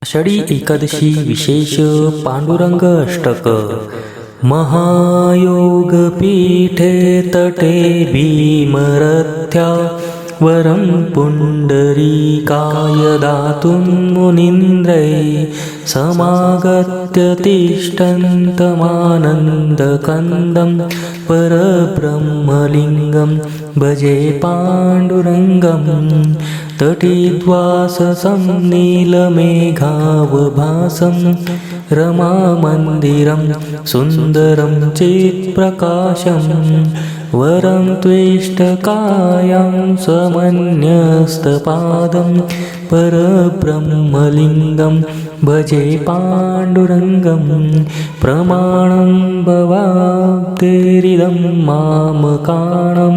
आषाढी एकादशी विशेष पांडुरंग अष्टक। महायोगपीठे तटे भीमरथ्या वरं पुण्डरीकाय दातुं मुनीन्द्रै समागत्य तिष्ठन्तमानन्दकन्दं परब्रह्मलिङ्गं भजे पाण्डुरङ्गम्। तटीद्वाससं नीलमेघावभासं रमामन्दिरं सुन्दरं चित्प्रकाशं वरं त्वेष्टकायां समन्यस्तपादं परब्रह्मलिङ्गं भजे पाण्डुरङ्गं। प्रमाणं भवाब्धेरिदं मामकाणं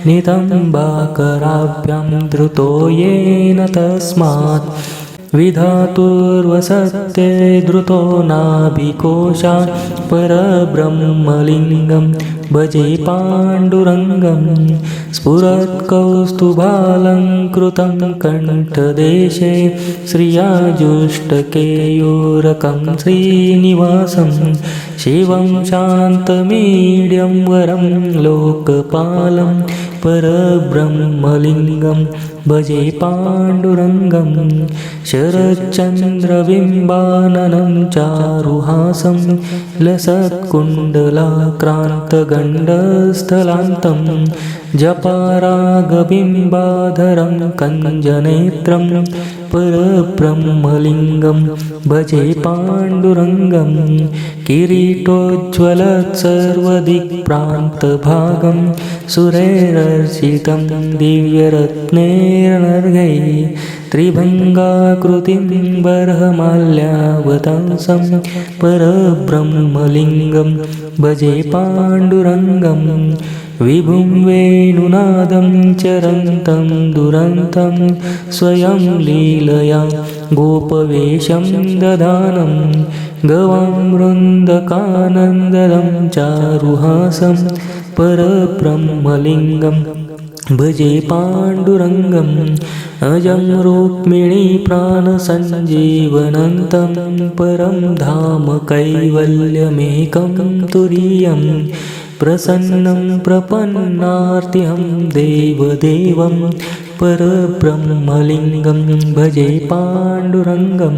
नितम्बाकराभ्यां धृतो येन तस्मात् विधातुर्वसत्ये धृतो नाभिकोशात् परब्रह्मलिङ्गं भजे पाण्डुरङ्गं। स्फुरत्कौस्तुभालङ्कृतं कण्ठदेशे श्रियाजुष्टकेयूरकं श्रीनिवासं शिवं शान्तमीड्यं वरं लोकपालं परब्रह्मलिङ्गं भजे पाण्डुरङ्गं। शरच्चन्द्रबिम्बाननं चारुहासं लसत्कुण्डलाक्रान्तगण्डस्थलान्तं जपारागबिम्बाधरं कञ्जनेत्रं परब्रह्मलिङ्गं भजे पाण्डुरङ्गं। किरीटोज्ज्वलत्सर्वदिक्प्रान्तभागं सुरैरर्चितं दिव्यरत्नैर्नर्घैः त्रिभङ्गाकृतिं बर्हमाल्यावतांसं परब्रह्मलिङ्गं भजे पाण्डुरङ्गं। विभुं वेणुनादं चरन्तं दुरन्तं स्वयं लीलया गोपवेशं दधानं गवां वृन्दकानन्ददं चारुहासं परब्रह्मलिङ्गं भजे पाण्डुरङ्गम्। अजं रुक्मिणीप्राणसञ्जीवनन्तं परं धाम कैवल्यमेकं तुरीयं प्रसन्नं प्रपन्नार्तिहं देवदेवं परब्रह्मलिङ्गं भजे पाण्डुरङ्गं।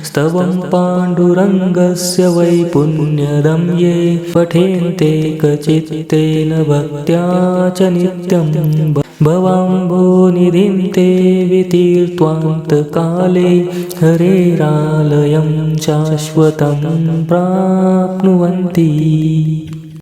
स्तवं पाण्डुरङ्गस्य वै पुण्यदं ये पठेन्ते कचित्तेन भक्त्या च नित्यं भवाम्भोनिधिं ते वितीर्त्वान्तकाले हरेरालयं शाश्वतं प्राप्नुवन्ति।